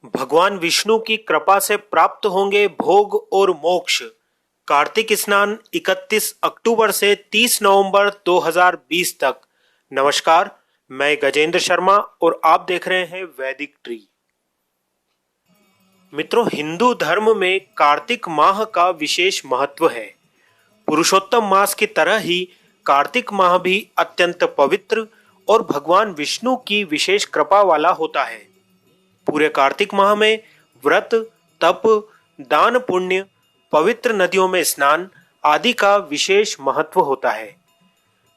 भगवान विष्णु की कृपा से प्राप्त होंगे भोग और मोक्ष। कार्तिक स्नान 31 अक्टूबर से 30 नवंबर 2020 तक। नमस्कार, मैं गजेंद्र शर्मा और आप देख रहे हैं वैदिक ट्री। मित्रों, हिंदू धर्म में कार्तिक माह का विशेष महत्व है। पुरुषोत्तम मास की तरह ही कार्तिक माह भी अत्यंत पवित्र और भगवान विष्णु की विशेष कृपा वाला होता है। पूरे कार्तिक माह में व्रत, तप, दान पुण्य, पवित्र नदियों में स्नान आदि का विशेष महत्व होता है।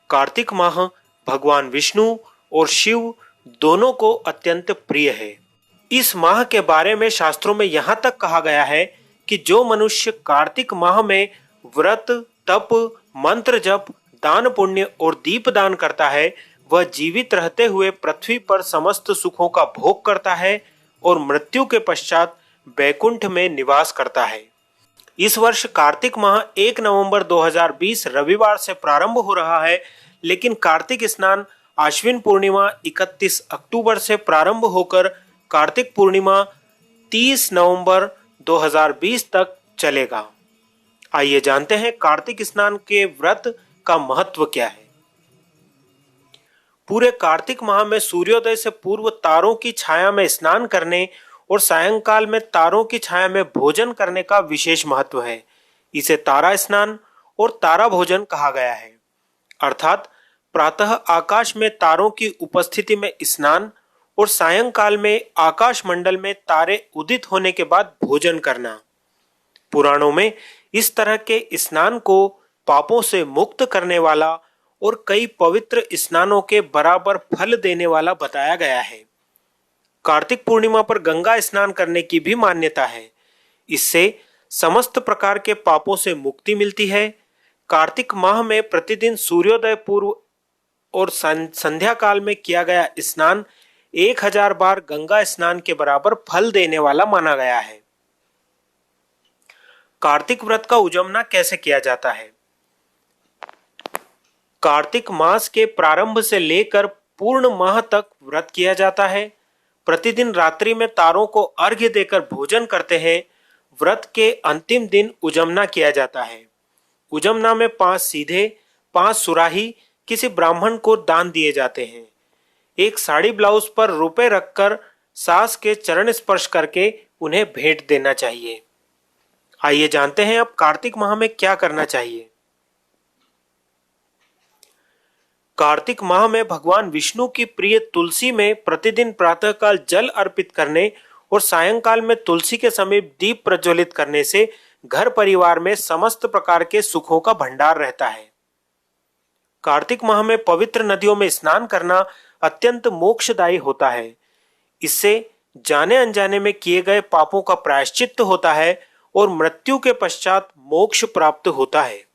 कार्तिक माह भगवान विष्णु और शिव दोनों को अत्यंत प्रिय है। इस माह के बारे में शास्त्रों में यहाँ तक कहा गया है कि जो मनुष्य कार्तिक माह में व्रत, तप, मंत्र जप, दान पुण्य और दीप दान करता है, वह जीवित रहते हुए पृथ्वी पर समस्त सुखों का भोग करता है और मृत्यु के पश्चात बैकुंठ में निवास करता है। इस वर्ष कार्तिक माह 1 नवंबर 2020 रविवार से प्रारंभ हो रहा है, लेकिन कार्तिक स्नान आश्विन पूर्णिमा 31 अक्टूबर से प्रारंभ होकर कार्तिक पूर्णिमा 30 नवंबर 2020 तक चलेगा। आइए जानते हैं कार्तिक स्नान के व्रत का महत्व क्या है। पूरे कार्तिक माह में सूर्योदय से पूर्व तारों की छाया में स्नान करने और सायंकाल में तारों की छाया में भोजन करने का विशेष महत्व है। इसे तारा स्नान और तारा भोजन कहा गया है, अर्थात प्रातः आकाश में तारों की उपस्थिति में स्नान और सायंकाल में आकाश मंडल में तारे उदित होने के बाद भोजन करना। पुराणों में इस तरह के स्नान को पापों से मुक्त करने वाला और कई पवित्र स्नानों के बराबर फल देने वाला बताया गया है। कार्तिक पूर्णिमा पर गंगा स्नान करने की भी मान्यता है। इससे समस्त प्रकार के पापों से मुक्ति मिलती है। कार्तिक माह में प्रतिदिन सूर्योदय पूर्व और संध्या काल में किया गया स्नान 1000 बार गंगा स्नान के बराबर फल देने वाला माना गया है। कार्तिक व्रत का उजमना कैसे किया जाता है? कार्तिक मास के प्रारंभ से लेकर पूर्ण माह तक व्रत किया जाता है। प्रतिदिन रात्रि में तारों को अर्घ्य देकर भोजन करते हैं। व्रत के अंतिम दिन उजमना किया जाता है। उजमना में 5 सीधे, 5 सुराही किसी ब्राह्मण को दान दिए जाते हैं। एक साड़ी ब्लाउज पर रुपए रखकर सास के चरण स्पर्श करके उन्हें भेंट देना चाहिए। आइए जानते हैं अब कार्तिक माह में क्या करना चाहिए। कार्तिक माह में भगवान विष्णु की प्रिय तुलसी में प्रतिदिन प्रातःकाल जल अर्पित करने और सायंकाल में तुलसी के समीप दीप प्रज्वलित करने से घर परिवार में समस्त प्रकार के सुखों का भंडार रहता है। कार्तिक माह में पवित्र नदियों में स्नान करना अत्यंत मोक्षदायी होता है। इससे जाने अनजाने में किए गए पापों का प्रायश्चित्त होता है और मृत्यु के पश्चात मोक्ष प्राप्त होता है।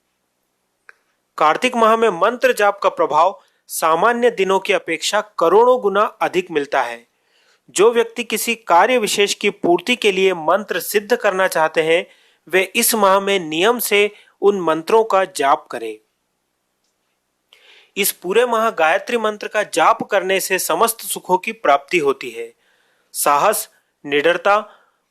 कार्तिक माह में मंत्र जाप का प्रभाव सामान्य दिनों की अपेक्षा करोड़ों गुना अधिक मिलता है। जो व्यक्ति किसी कार्य विशेष की पूर्ति के लिए मंत्र सिद्ध करना चाहते हैं, वे इस माह में नियम से उन मंत्रों का जाप करें। इस पूरे माह गायत्री मंत्र का जाप करने से समस्त सुखों की प्राप्ति होती है। साहस, निडरता,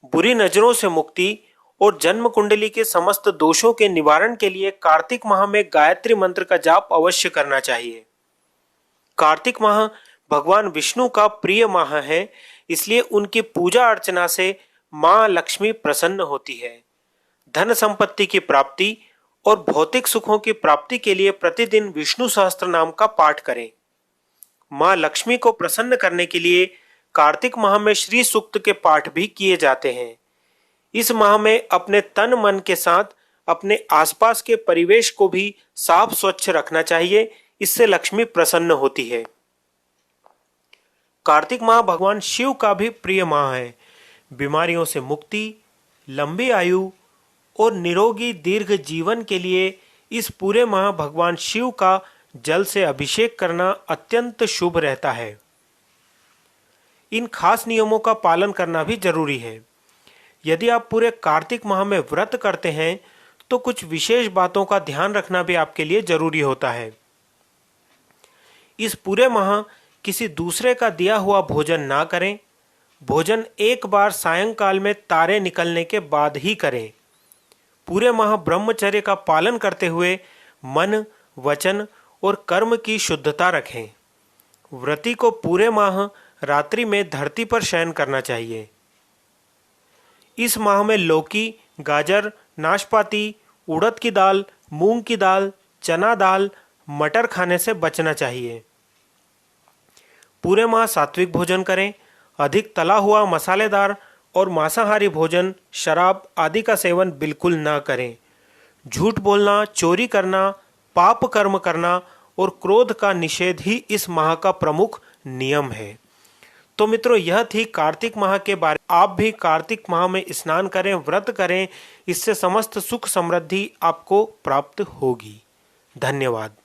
बुरी नजरों से मुक्ति और जन्म कुंडली के समस्त दोषों के निवारण के लिए कार्तिक माह में गायत्री मंत्र का जाप अवश्य करना चाहिए। कार्तिक माह भगवान विष्णु का प्रिय माह है, इसलिए उनकी पूजा अर्चना से मां लक्ष्मी प्रसन्न होती है। धन संपत्ति की प्राप्ति और भौतिक सुखों की प्राप्ति के लिए प्रतिदिन विष्णु सहस्त्र नाम का पाठ करें। मां लक्ष्मी को प्रसन्न करने के लिए कार्तिक माह में श्री सूक्त के पाठ भी किए जाते हैं। इस माह में अपने तन मन के साथ अपने आसपास के परिवेश को भी साफ स्वच्छ रखना चाहिए। इससे लक्ष्मी प्रसन्न होती है। कार्तिक माह भगवान शिव का भी प्रिय माह है। बीमारियों से मुक्ति, लंबी आयु और निरोगी दीर्घ जीवन के लिए इस पूरे माह भगवान शिव का जल से अभिषेक करना अत्यंत शुभ रहता है। इन खास नियमों का पालन करना भी जरूरी है। यदि आप पूरे कार्तिक माह में व्रत करते हैं तो कुछ विशेष बातों का ध्यान रखना भी आपके लिए जरूरी होता है। इस पूरे माह किसी दूसरे का दिया हुआ भोजन ना करें, भोजन एक बार सायंकाल में तारे निकलने के बाद ही करें। पूरे माह ब्रह्मचर्य का पालन करते हुए मन, वचन और कर्म की शुद्धता रखें। व्रती को पूरे माह रात्रि में धरती पर शयन करना चाहिए। इस माह में लौकी, गाजर, नाशपाती, उड़द की दाल, मूंग की दाल, चना दाल, मटर खाने से बचना चाहिए। पूरे माह सात्विक भोजन करें। अधिक तला हुआ, मसालेदार और मांसाहारी भोजन, शराब आदि का सेवन बिल्कुल न करें। झूठ बोलना, चोरी करना, पाप कर्म करना और क्रोध का निषेध ही इस माह का प्रमुख नियम है। तो मित्रों, यह थी कार्तिक माह के बारे में। आप भी कार्तिक माह में स्नान करें, व्रत करें, इससे समस्त सुख समृद्धि आपको प्राप्त होगी। धन्यवाद।